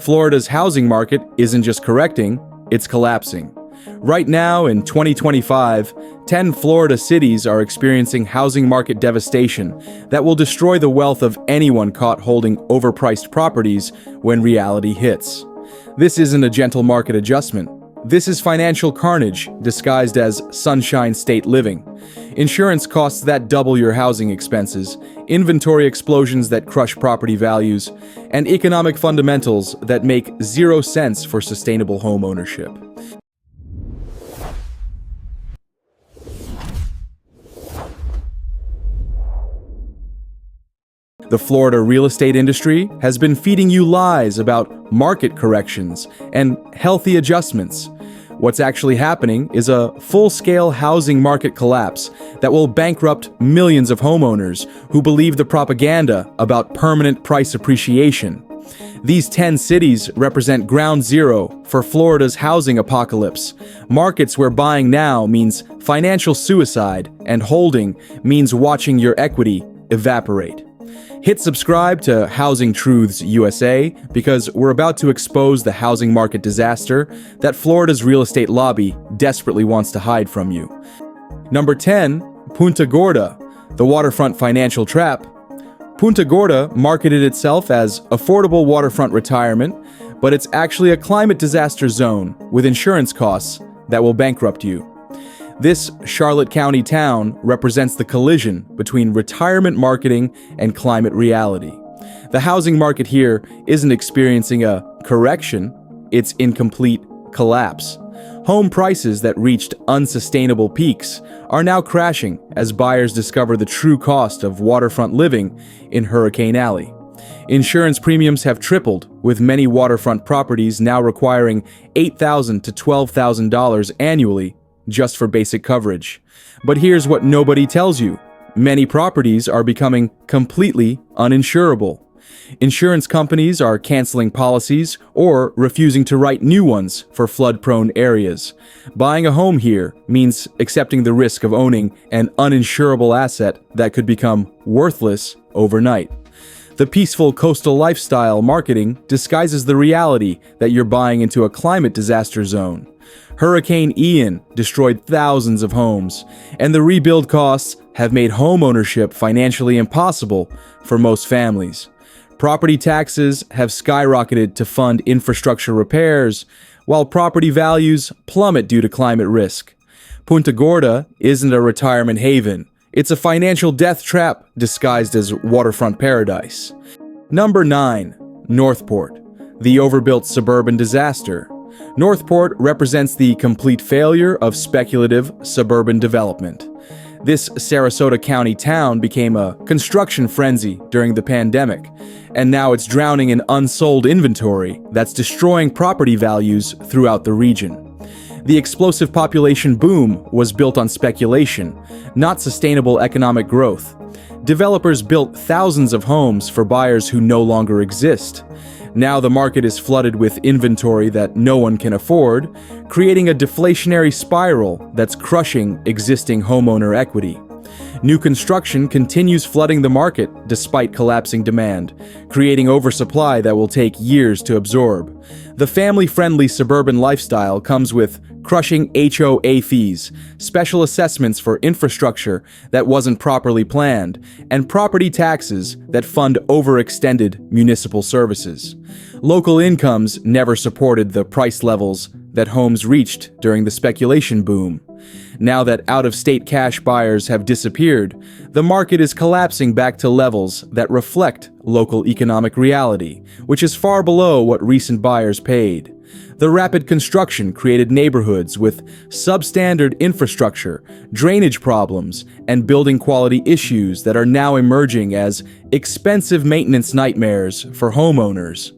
Florida's housing market isn't just correcting, it's collapsing. Right now, in 2025, 10 Florida cities are experiencing housing market devastation that will destroy the wealth of anyone caught holding overpriced properties when reality hits. This isn't a gentle market adjustment. This is financial carnage disguised as sunshine state living. Insurance costs that double your housing expenses, inventory explosions that crush property values, and economic fundamentals that make zero sense for sustainable home ownership. The Florida real estate industry has been feeding you lies about market corrections and healthy adjustments. What's actually happening is a full-scale housing market collapse that will bankrupt millions of homeowners who believe the propaganda about permanent price appreciation. These 10 cities represent ground zero for Florida's housing apocalypse, markets where buying now means financial suicide and holding means watching your equity evaporate. Hit subscribe to Housing Truths USA because we're about to expose the housing market disaster that Florida's real estate lobby desperately wants to hide from you. Number 10, Punta Gorda, the waterfront financial trap. Punta Gorda marketed itself as affordable waterfront retirement, but it's actually a climate disaster zone with insurance costs that will bankrupt you. This Charlotte County town represents the collision between retirement marketing and climate reality. The housing market here isn't experiencing a correction, it's in complete collapse. Home prices that reached unsustainable peaks are now crashing as buyers discover the true cost of waterfront living in Hurricane Alley. Insurance premiums have tripled, with many waterfront properties now requiring $8,000 to $12,000 annually just for basic coverage. But here's what nobody tells you. Many properties are becoming completely uninsurable. Insurance companies are canceling policies or refusing to write new ones for flood-prone areas. Buying a home here means accepting the risk of owning an uninsurable asset that could become worthless overnight. The peaceful coastal lifestyle marketing disguises the reality that you're buying into a climate disaster zone. Hurricane Ian destroyed thousands of homes, and the rebuild costs have made homeownership financially impossible for most families. Property taxes have skyrocketed to fund infrastructure repairs, while property values plummet due to climate risk. Punta Gorda isn't a retirement haven. It's a financial death trap disguised as waterfront paradise. Number 9. Northport, the overbuilt suburban disaster. Northport represents the complete failure of speculative suburban development. This Sarasota County town became a construction frenzy during the pandemic, and now it's drowning in unsold inventory that's destroying property values throughout the region. The explosive population boom was built on speculation, not sustainable economic growth. Developers built thousands of homes for buyers who no longer exist. Now the market is flooded with inventory that no one can afford, creating a deflationary spiral that's crushing existing homeowner equity. New construction continues flooding the market despite collapsing demand, creating oversupply that will take years to absorb. The family-friendly suburban lifestyle comes with crushing HOA fees, special assessments for infrastructure that wasn't properly planned, and property taxes that fund overextended municipal services. Local incomes never supported the price levels that homes reached during the speculation boom. Now that out-of-state cash buyers have disappeared, the market is collapsing back to levels that reflect local economic reality, which is far below what recent buyers paid. The rapid construction created neighborhoods with substandard infrastructure, drainage problems, and building quality issues that are now emerging as expensive maintenance nightmares for homeowners.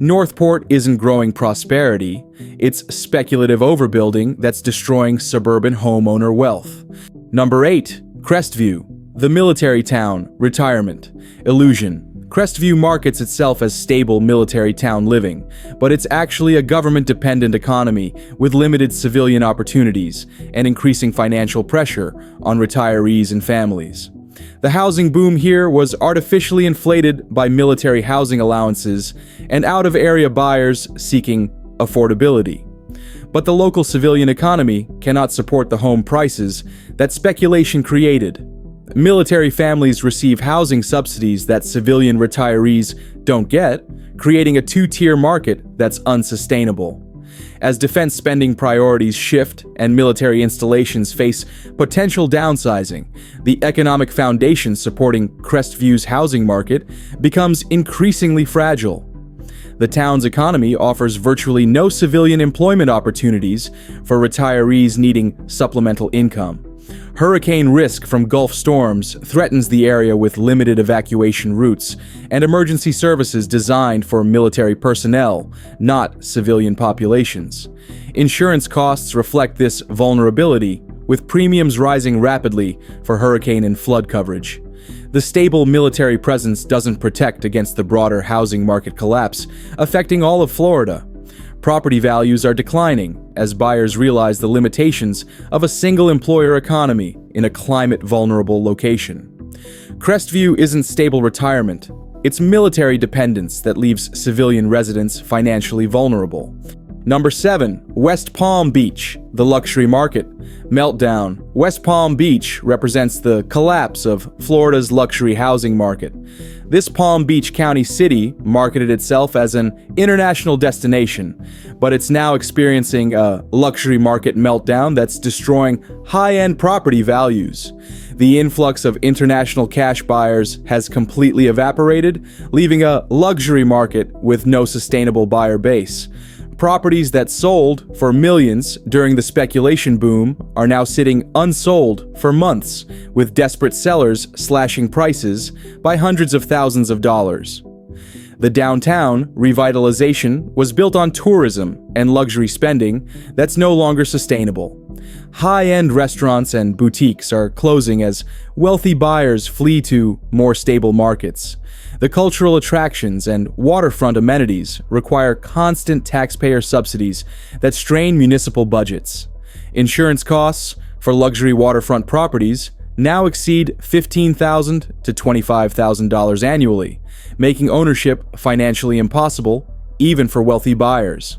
Northport isn't growing prosperity, it's speculative overbuilding that's destroying suburban homeowner wealth. Number 8. Crestview, the military town, retirement, illusion. Crestview markets itself as stable military town living, but it's actually a government-dependent economy with limited civilian opportunities and increasing financial pressure on retirees and families. The housing boom here was artificially inflated by military housing allowances and out-of-area buyers seeking affordability. But the local civilian economy cannot support the home prices that speculation created. Military families receive housing subsidies that civilian retirees don't get, creating a two-tier market that's unsustainable. As defense spending priorities shift and military installations face potential downsizing, the economic foundation supporting Crestview's housing market becomes increasingly fragile. The town's economy offers virtually no civilian employment opportunities for retirees needing supplemental income. Hurricane risk from Gulf storms threatens the area with limited evacuation routes and emergency services designed for military personnel, not civilian populations. Insurance costs reflect this vulnerability, with premiums rising rapidly for hurricane and flood coverage. The stable military presence doesn't protect against the broader housing market collapse, affecting all of Florida. Property values are declining as buyers realize the limitations of a single-employer economy in a climate-vulnerable location. Crestview isn't stable retirement. It's military dependence that leaves civilian residents financially vulnerable. Number 7. West Palm Beach, the luxury market. Meltdown. West Palm Beach represents the collapse of Florida's luxury housing market. This Palm Beach County city marketed itself as an international destination, but it's now experiencing a luxury market meltdown that's destroying high-end property values. The influx of international cash buyers has completely evaporated, leaving a luxury market with no sustainable buyer base. Properties that sold for millions during the speculation boom are now sitting unsold for months, with desperate sellers slashing prices by hundreds of thousands of dollars. The downtown revitalization was built on tourism and luxury spending that's no longer sustainable. High-end restaurants and boutiques are closing as wealthy buyers flee to more stable markets. The cultural attractions and waterfront amenities require constant taxpayer subsidies that strain municipal budgets. Insurance costs for luxury waterfront properties now exceed $15,000 to $25,000 annually, making ownership financially impossible even for wealthy buyers.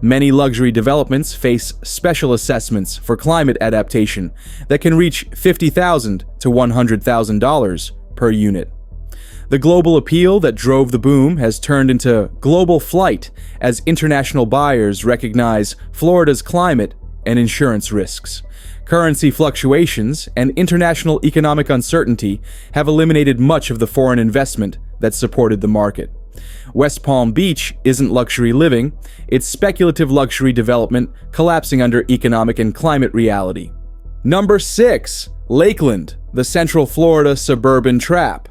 Many luxury developments face special assessments for climate adaptation that can reach $50,000 to $100,000 per unit. The global appeal that drove the boom has turned into global flight as international buyers recognize Florida's climate and insurance risks. Currency fluctuations and international economic uncertainty have eliminated much of the foreign investment that supported the market. West Palm Beach isn't luxury living, it's speculative luxury development collapsing under economic and climate reality. Number 6. Lakeland, the Central Florida suburban trap.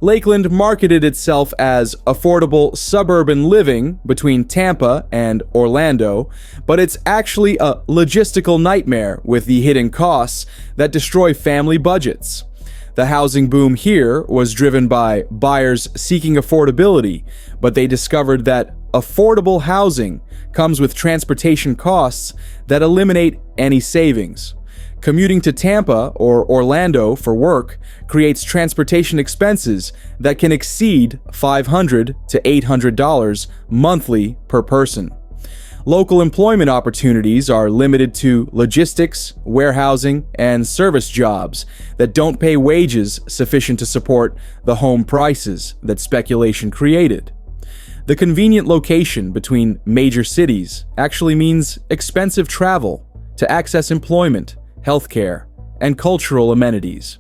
Lakeland marketed itself as affordable suburban living between Tampa and Orlando, but it's actually a logistical nightmare with the hidden costs that destroy family budgets. The housing boom here was driven by buyers seeking affordability, but they discovered that affordable housing comes with transportation costs that eliminate any savings. Commuting to Tampa or Orlando for work creates transportation expenses that can exceed $500 to $800 monthly per person. Local employment opportunities are limited to logistics, warehousing, and service jobs that don't pay wages sufficient to support the home prices that speculation created. The convenient location between major cities actually means expensive travel to access employment, healthcare, and cultural amenities.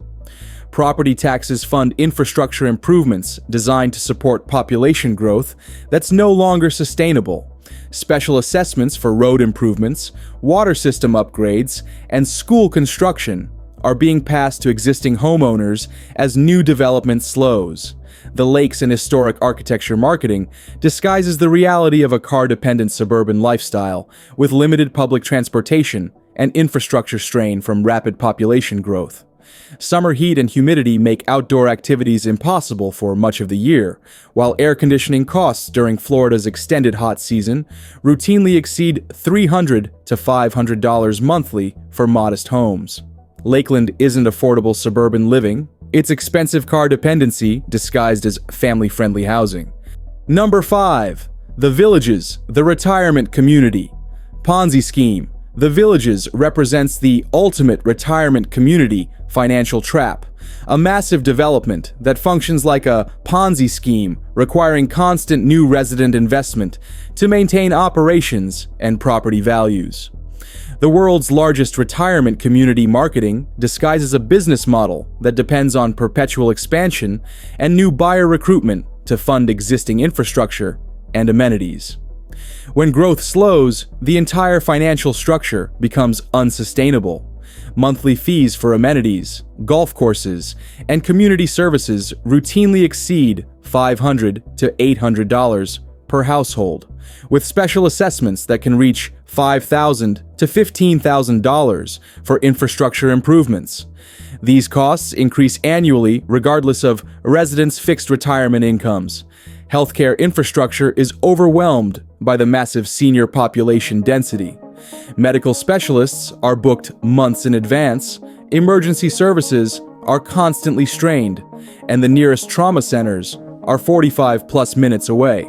Property taxes fund infrastructure improvements designed to support population growth that's no longer sustainable. Special assessments for road improvements, water system upgrades, and school construction are being passed to existing homeowners as new development slows. The lakes and historic architecture marketing disguises the reality of a car-dependent suburban lifestyle with limited public transportation and infrastructure strain from rapid population growth. Summer heat and humidity make outdoor activities impossible for much of the year, while air conditioning costs during Florida's extended hot season routinely exceed $300 to $500 monthly for modest homes. Lakeland isn't affordable suburban living, it's expensive car dependency disguised as family-friendly housing. Number 5. The Villages, the retirement community. Ponzi scheme. The Villages represents the ultimate retirement community financial trap, a massive development that functions like a Ponzi scheme requiring constant new resident investment to maintain operations and property values. The world's largest retirement community marketing disguises a business model that depends on perpetual expansion and new buyer recruitment to fund existing infrastructure and amenities. When growth slows, the entire financial structure becomes unsustainable. Monthly fees for amenities, golf courses, and community services routinely exceed $500 to $800 per household, with special assessments that can reach $5,000 to $15,000 for infrastructure improvements. These costs increase annually regardless of residents' fixed retirement incomes. Healthcare infrastructure is overwhelmed by the massive senior population density. Medical specialists are booked months in advance, emergency services are constantly strained, and the nearest trauma centers are 45+ minutes away.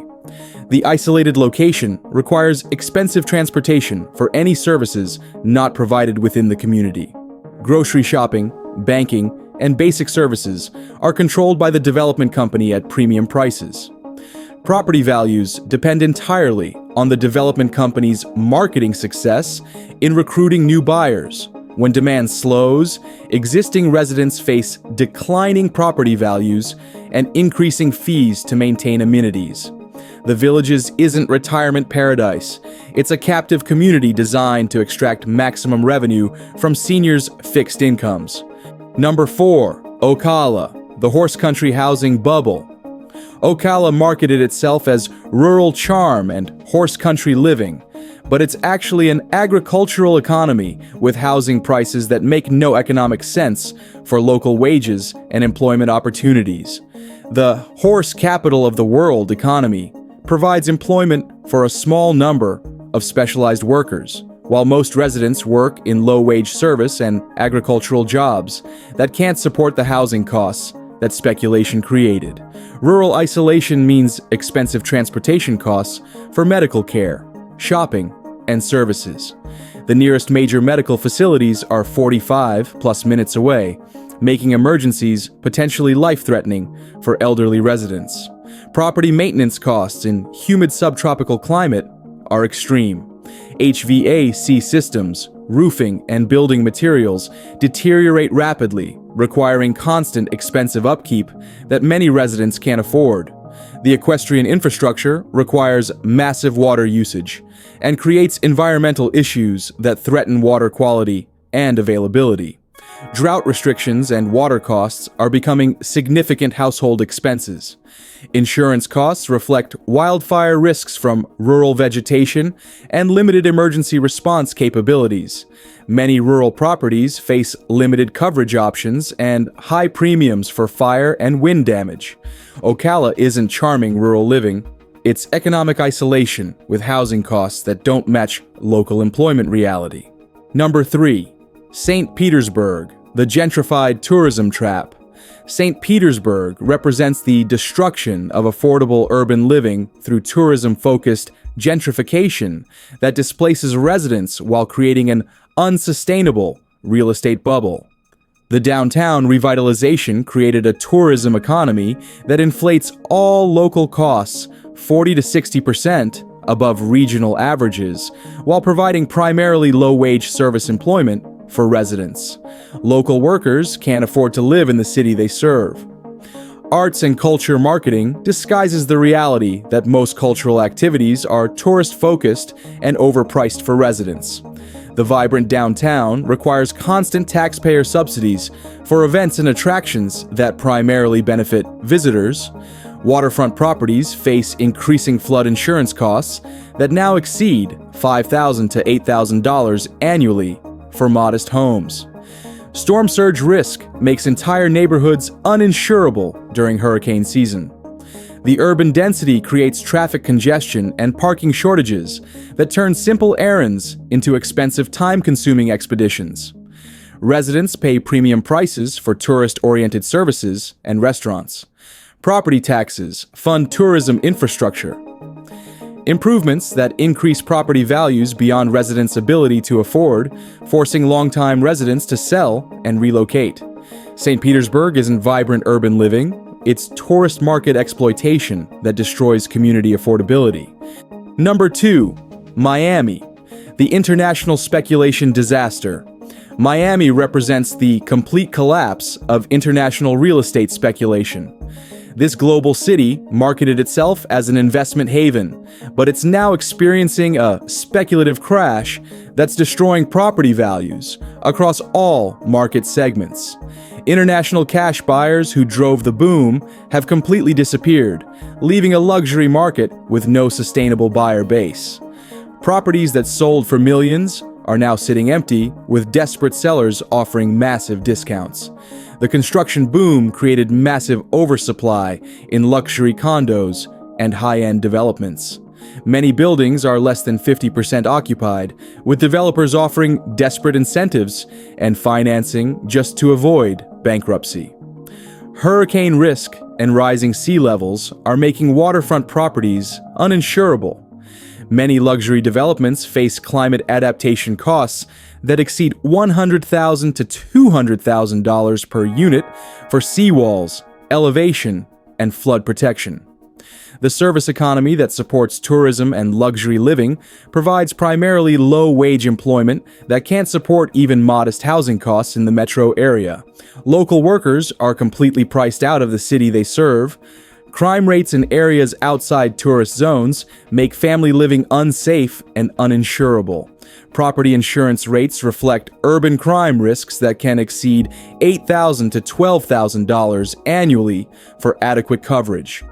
The isolated location requires expensive transportation for any services not provided within the community. Grocery shopping, banking, and basic services are controlled by the development company at premium prices. Property values depend entirely on the development company's marketing success in recruiting new buyers. When demand slows, existing residents face declining property values and increasing fees to maintain amenities. The Villages isn't retirement paradise. It's a captive community designed to extract maximum revenue from seniors' fixed incomes. Number 4. Ocala, the horse country housing bubble. Ocala marketed itself as rural charm and horse country living, but it's actually an agricultural economy with housing prices that make no economic sense for local wages and employment opportunities. The horse capital of the world economy provides employment for a small number of specialized workers, while most residents work in low-wage service and agricultural jobs that can't support the housing costs that speculation created. Rural isolation means expensive transportation costs for medical care, shopping, and services. The nearest major medical facilities are 45+ minutes away, making emergencies potentially life-threatening for elderly residents. Property maintenance costs in humid subtropical climate are extreme. HVAC systems, roofing, and building materials deteriorate rapidly, requiring constant expensive upkeep that many residents can't afford. The equestrian infrastructure requires massive water usage and creates environmental issues that threaten water quality and availability. Drought restrictions and water costs are becoming significant household expenses. Insurance costs reflect wildfire risks from rural vegetation and limited emergency response capabilities. Many rural properties face limited coverage options and high premiums for fire and wind damage. Ocala isn't charming rural living. It's economic isolation with housing costs that don't match local employment reality. Number 3. St. Petersburg, the gentrified tourism trap. St. Petersburg represents the destruction of affordable urban living through tourism-focused gentrification that displaces residents while creating an unsustainable real estate bubble. The downtown revitalization created a tourism economy that inflates all local costs 40 to 60% above regional averages, while providing primarily low-wage service employment for residents. Local workers can't afford to live in the city they serve. Arts and culture marketing disguises the reality that most cultural activities are tourist-focused and overpriced for residents. The vibrant downtown requires constant taxpayer subsidies for events and attractions that primarily benefit visitors. Waterfront properties face increasing flood insurance costs that now exceed $5,000 to $8,000 annually for modest homes. Storm surge risk makes entire neighborhoods uninsurable during hurricane season. The urban density creates traffic congestion and parking shortages that turn simple errands into expensive time-consuming expeditions. Residents pay premium prices for tourist-oriented services and restaurants. Property taxes fund tourism infrastructure. Improvements that increase property values beyond residents' ability to afford, forcing longtime residents to sell and relocate. St. Petersburg isn't vibrant urban living, it's tourist market exploitation that destroys community affordability. Number 2. Miami, the international speculation disaster. Miami represents the complete collapse of international real estate speculation. This global city marketed itself as an investment haven, but it's now experiencing a speculative crash that's destroying property values across all market segments. International cash buyers who drove the boom have completely disappeared, leaving a luxury market with no sustainable buyer base. Properties that sold for millions are now sitting empty, with desperate sellers offering massive discounts. The construction boom created massive oversupply in luxury condos and high-end developments. Many buildings are less than 50% occupied, with developers offering desperate incentives and financing just to avoid bankruptcy. Hurricane risk and rising sea levels are making waterfront properties uninsurable. Many luxury developments face climate adaptation costs that exceed $100,000 to $200,000 per unit for seawalls, elevation, and flood protection. The service economy that supports tourism and luxury living provides primarily low-wage employment that can't support even modest housing costs in the metro area. Local workers are completely priced out of the city they serve. Crime rates in areas outside tourist zones make family living unsafe and uninsurable. Property insurance rates reflect urban crime risks that can exceed $8,000 to $12,000 annually for adequate coverage.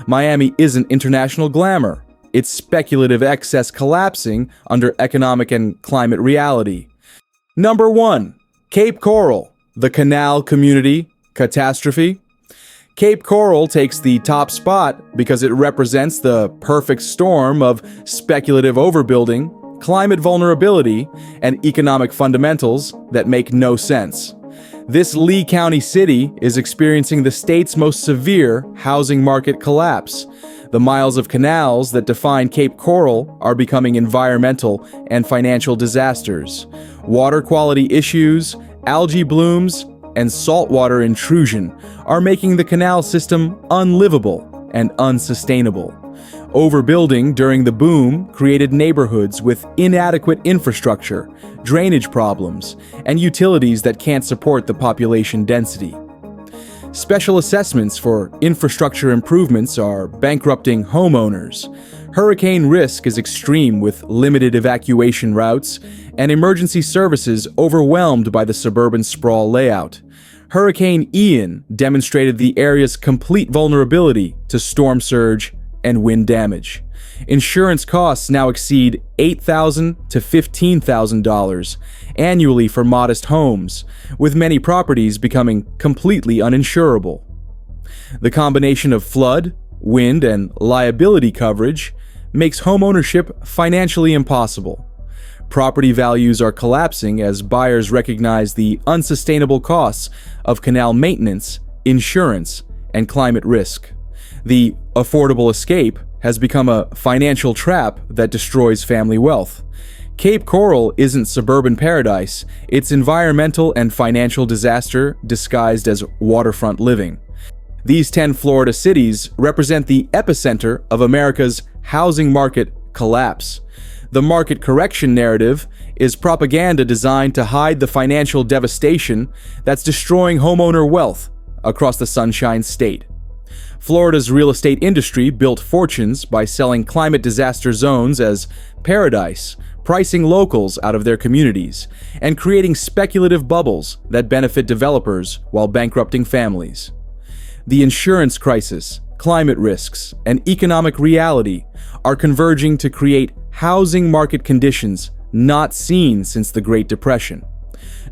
Miami isn't international glamour. It's speculative excess collapsing under economic and climate reality. Number 1. Cape Coral, the canal community catastrophe. Cape Coral takes the top spot because it represents the perfect storm of speculative overbuilding, climate vulnerability, and economic fundamentals that make no sense. This Lee County city is experiencing the state's most severe housing market collapse. The miles of canals that define Cape Coral are becoming environmental and financial disasters. Water quality issues, algae blooms, and saltwater intrusion are making the canal system unlivable and unsustainable. Overbuilding during the boom created neighborhoods with inadequate infrastructure, drainage problems, and utilities that can't support the population density. Special assessments for infrastructure improvements are bankrupting homeowners. Hurricane risk is extreme with limited evacuation routes, and emergency services overwhelmed by the suburban sprawl layout. Hurricane Ian demonstrated the area's complete vulnerability to storm surge and wind damage. Insurance costs now exceed $8,000 to $15,000 annually for modest homes, with many properties becoming completely uninsurable. The combination of flood, wind, and liability coverage makes homeownership financially impossible. Property values are collapsing as buyers recognize the unsustainable costs of canal maintenance, insurance, and climate risk. The affordable escape has become a financial trap that destroys family wealth. Cape Coral isn't suburban paradise, it's environmental and financial disaster disguised as waterfront living. These 10 Florida cities represent the epicenter of America's housing market collapse. The market correction narrative is propaganda designed to hide the financial devastation that's destroying homeowner wealth across the Sunshine State. Florida's real estate industry built fortunes by selling climate disaster zones as paradise, pricing locals out of their communities, and creating speculative bubbles that benefit developers while bankrupting families. The insurance crisis, climate risks, and economic reality are converging to create housing market conditions not seen since the Great Depression.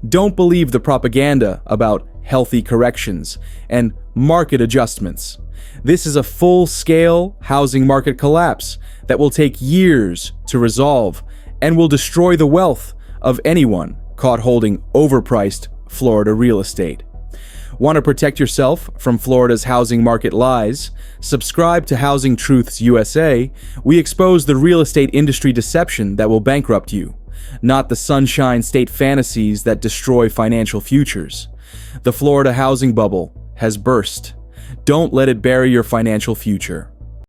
Don't believe the propaganda about healthy corrections and market adjustments. This is a full-scale housing market collapse that will take years to resolve and will destroy the wealth of anyone caught holding overpriced Florida real estate. Want to protect yourself from Florida's housing market lies? Subscribe to Housing Truths USA. We expose the real estate industry deception that will bankrupt you, not the sunshine state fantasies that destroy financial futures. The Florida housing bubble has burst. Don't let it bury your financial future.